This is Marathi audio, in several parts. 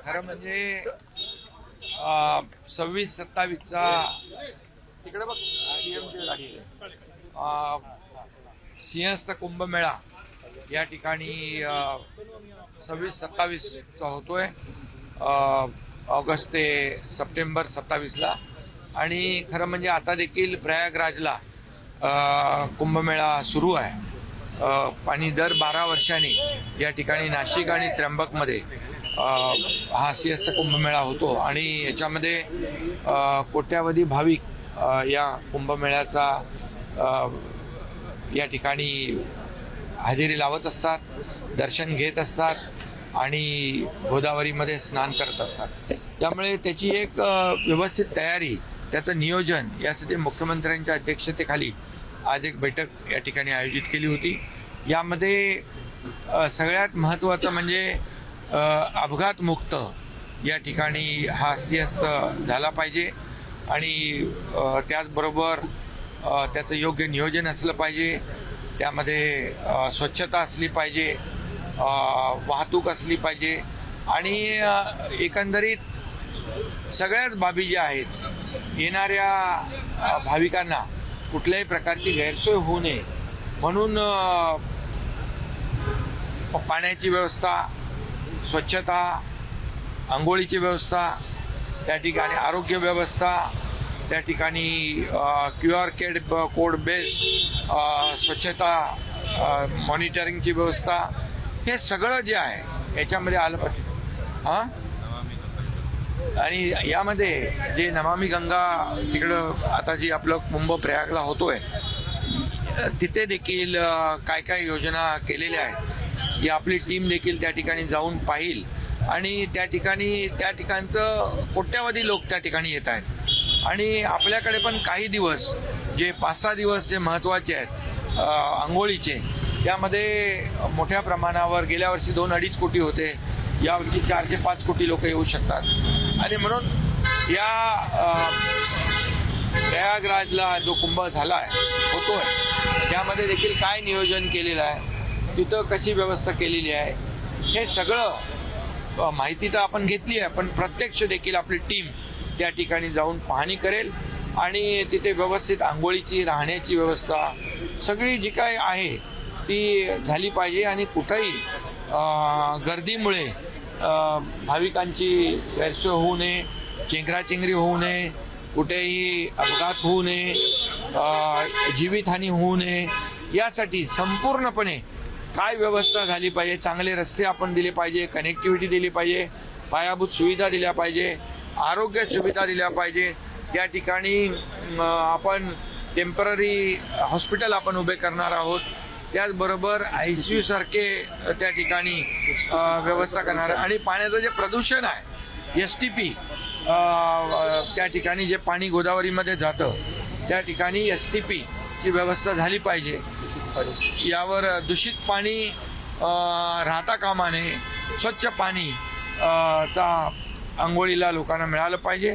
खरं म्हणजे 26-27चा तिकडे बघ सिंहस्थ कुंभमेळा या ठिकाणी 26-27चा होतोय ऑगस्ट ते सप्टेंबर 27ला. आणि खरं म्हणजे आता देखील प्रयागराजला कुंभमेळा सुरू आहे. आणि दर 12 वर्षांनी या ठिकाणी नाशिक आणि त्र्यंबकमध्ये हा सिंहस्थ कुंभमेळा होतो आणि याच्यामध्ये कोट्यावधी भाविक या कुंभमेळ्याचा या ठिकाणी हजेरी लावत असतात, दर्शन घेत असतात आणि गोदावरीमध्ये स्नान करत असतात. त्यामुळे त्याची एक व्यवस्थित तयारी, त्याचं नियोजन यासाठी मुख्यमंत्र्यांच्या अध्यक्षतेखाली आज एक बैठक या ठिकाणी आयोजित केली होती. यामध्ये सगळ्यात महत्त्वाचं म्हणजे अपघातमुक्त या ठिकाणी हा सिंहस्थ झाला पाहिजे आणि त्याचबरोबर त्याचं योग्य नियोजन असलं पाहिजे. त्यामध्ये स्वच्छता असली पाहिजे, वाहतूक असली पाहिजे आणि एकंदरीत सगळ्याच बाबी ज्या आहेत येणाऱ्या भाविकांना कुठल्याही प्रकारची गैरसोय होऊ नये म्हणून पाण्याची व्यवस्था, स्वच्छता, अंघोळीची व्यवस्था, त्या ठिकाणी आरोग्य व्यवस्था, त्या ठिकाणी QR कोड बेस्ड स्वच्छता मॉनिटरिंगची व्यवस्था, हे सगळं जे आहे याच्यामध्ये आलं पाहिजे. आणि यामध्ये जे नमामि गंगा तिकडं आता जी आपलं कुंभ प्रयागला होतोय तिथे देखील काय काय योजना केलेल्या आहेत ही आपली टीम देखील त्या ठिकाणी जाऊन पाहिल. आणि त्या ठिकाणचं कोट्यावधी लोक त्या ठिकाणी येत आहेत आणि आपल्याकडे पण काही दिवस जे 5-6 दिवस जे महत्त्वाचे आहेत आंघोळीचे, त्यामध्ये मोठ्या प्रमाणावर गेल्या वर्षी 2-2.5 कोटी होते, यावर्षी 4 ते 5 कोटी लोक येऊ शकतात. आणि म्हणून या प्रयागराजला जो कुंभ झाला होतोय त्यामध्ये देखील काय नियोजन केलेलं आहे, तिथं कशी व्यवस्था केलेली आहे, हे सगळं माहिती तर आपण घेतली आहे, पण प्रत्यक्ष देखील आपली टीम त्या ठिकाणी जाऊन पाहणी करेल आणि तिथे व्यवस्थित आंघोळीची, राहण्याची व्यवस्था सगळी जी काय आहे ती झाली पाहिजे. आणि कुठंही गर्दीमुळे भाविकांची गैरसोय होऊ नये, चेंगराचेंगरी होऊ नये, कुठेही अपघात होऊ नये, जीवितहानी होऊ नये, यासाठी संपूर्णपणे काय व्यवस्था झाली पाहिजे. चांगले रस्ते आपण दिले पाहिजे, कनेक्टिव्हिटी दिली पाहिजे, पायाभूत सुविधा दिल्या पाहिजे, आरोग्य सुविधा दिल्या पाहिजे. त्या ठिकाणी आपण टेम्पररी हॉस्पिटल आपण उभे करणार आहोत. त्याचबरोबर ICU सारखे त्या ठिकाणी व्यवस्था करणार. आणि पाण्याचं जे प्रदूषण आहे STP, त्या ठिकाणी जे पाणी गोदावरीमध्ये जातं त्या ठिकाणी STP ची व्यवस्था झाली पाहिजे. यावर दूषित पाणी राहता कामा नये, स्वच्छ पाणी चा आंघोळीला लोकांना मिळालं पाहिजे.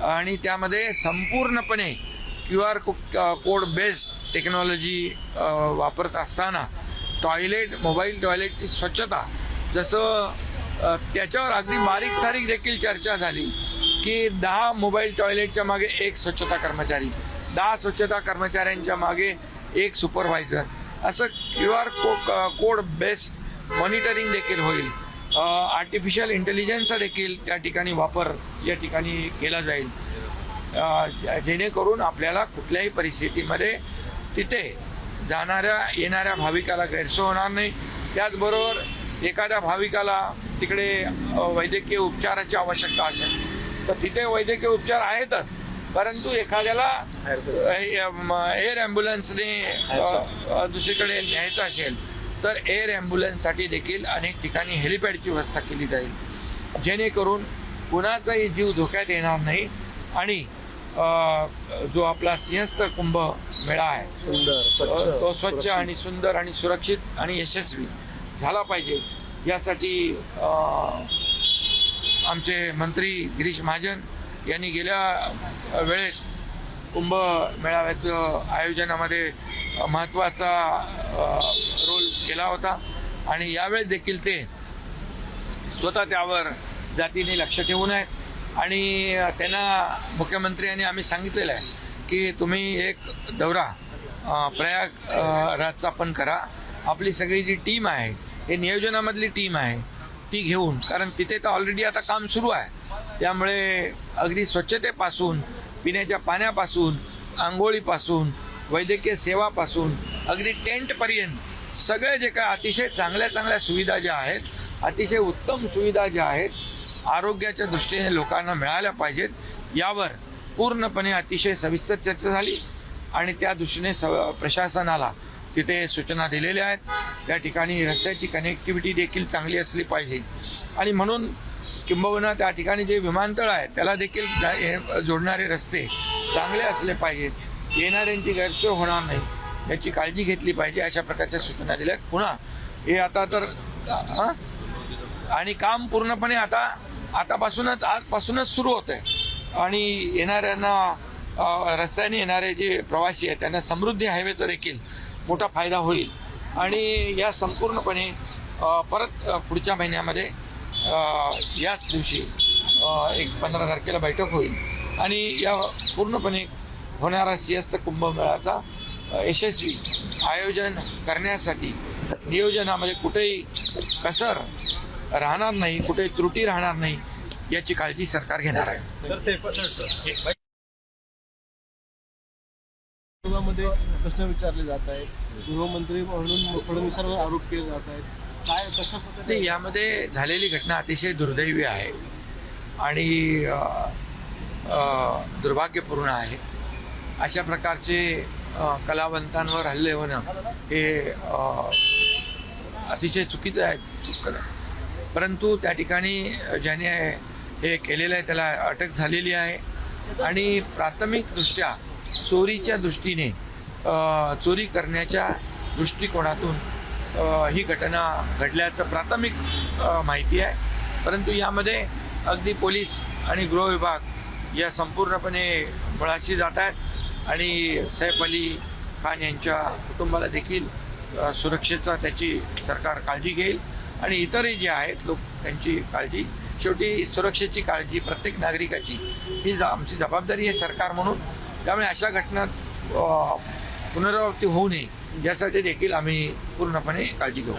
आणि त्यामध्ये संपूर्णपणे QR कोड बेस्ड टेक्नॉलॉजी वापरत असताना मोबाईल टॉयलेटची स्वच्छता, जसं त्याच्यावर अगदी बारीक सारीक देखील चर्चा झाली की 10 मोबाईल टॉयलेटच्या मागे 1 स्वच्छता कर्मचारी, 10 स्वच्छता कर्मचाऱ्यांच्या मागे 1 सुपरवायझर, असं QR कोड बेस्ड मॉनिटरिंग देखील होईल. आर्टिफिशियल इंटेलिजन्सचा देखील त्या ठिकाणी वापर या ठिकाणी केला जाईल, जेणेकरून आपल्याला कुठल्याही परिस्थितीमध्ये तिथे येणाऱ्या भाविकाला गैरसोय होणार नाही. त्याचबरोबर एखाद्या भाविकाला तिकडे वैद्यकीय उपचाराची आवश्यकता असेल तर तिथे वैद्यकीय उपचार आहेतच, परंतु एखाद्याला एअर ॲम्ब्युलन्सने दुसरीकडे न्यायचं असेल तर एअर ॲम्ब्युलन्ससाठी देखील अनेक ठिकाणी हेलिपॅडची व्यवस्था केली जाईल, जेणेकरून कुणाचाही जीव धोक्यात येणार नाही. आणि जो आपला सिंहस्थ कुंभ मेळा आहे तो स्वच्छ आणि सुंदर आणि सुरक्षित आणि यशस्वी झाला पाहिजे. यासाठी आमचे मंत्री गिरीश महाजन यांनी गेल्या वेळेस कुंभ मेळाव्याचं आयोजनामध्ये महत्त्वाचा रोल केला होता आणि यावेळेस देखील ते स्वतः त्यावर जातीने लक्ष ठेवून आहेत आणि त्यांना मुख्यमंत्री यांनी आम्ही सांगितलेलं आहे की तुम्ही एक दौरा प्रयागराजचा पण करा. आपली सगळी जी टीम आहे, हे नियोजनामधली टीम आहे, ती घेऊन, कारण तिथे तर ऑलरेडी आता काम सुरू आहे. त्यामुळे अगदी स्वच्छतेपासून, पिण्याच्या पाण्यापासून, आंघोळीपासून, वैद्यकीय सेवापासून, अगदी टेंटपर्यंत सगळे जे काय अतिशय चांगल्या चांगल्या सुविधा ज्या आहेत, अतिशय उत्तम सुविधा ज्या आहेत, आरोग्याच्या दृष्टीने लोकांना मिळाल्या पाहिजेत, यावर पूर्णपणे अतिशय सविस्तर चर्चा झाली आणि त्या दृष्टीने प्रशासनाला तिथे सूचना दिलेल्या आहेत. त्या ठिकाणी रस्त्याची कनेक्टिव्हिटी देखील चांगली असली पाहिजे आणि म्हणून किंबहुना त्या ठिकाणी जे विमानतळ आहे त्याला देखील जोडणारे रस्ते चांगले असले पाहिजेत, येणाऱ्यांची गैरसोय होणार नाही याची काळजी घेतली पाहिजे, अशा प्रकारच्या सूचना दिल्या आहेत. पुन्हा हे आता तर आणि काम पूर्णपणे आजपासूनच सुरू होत आहे आणि येणाऱ्यांना रस्त्याने येणारे जे प्रवासी आहेत त्यांना समृद्धी हायवेचा देखील मोठा फायदा होईल आणि या संपूर्णपणे परत पुढच्या महिन्यामध्ये याच दिवशी एक 15 तारखेला बैठक होईल आणि या पूर्णपणे होणारा सिंहस्थ कुंभमेळ्याचा यशस्वी आयोजन करण्यासाठी नियोजनामध्ये कुठेही कसर राहणार नाही, कुठेही त्रुटी राहणार नाही याची काळजी सरकार घेणार आहे. मध्ये प्रश्न विचारले जात आहेत, गृहमंत्री म्हणून फडणवीसांवर आरोप केले जात आहेत, काय कशा पद्धतीने? यामध्ये झालेली घटना अतिशय दुर्दैवी आहे आणि दुर्भाग्यपूर्ण आहे. अशा प्रकारचे कलावंतांवर हल्ले होणं हे अतिशय चुकीचं आहे. परंतु त्या ठिकाणी ज्याने हे केलेलं आहे त्याला अटक झालेली आहे आणि प्राथमिकदृष्ट्या चोरीच्या दृष्टीने, चोरी करण्याच्या दृष्टिकोनातून ही घटना घडल्याचं प्राथमिक माहिती आहे. परंतु यामध्ये अगदी पोलीस आणि गृह विभाग या संपूर्णपणे मुळाशी जात आहेत आणि सैफ अली खान यांच्या कुटुंबाला देखील सुरक्षेचा त्याची सरकार काळजी घेईल आणि इतरही जे आहेत लोक त्यांची काळजी, शेवटी सुरक्षेची काळजी प्रत्येक नागरिकाची ही आमची जबाबदारी आहे सरकार म्हणून. त्यामुळे अशा घटना पुनरावृत्ती होऊ नये यासाठी देखील आम्ही पूर्णपणे काळजी घेऊ.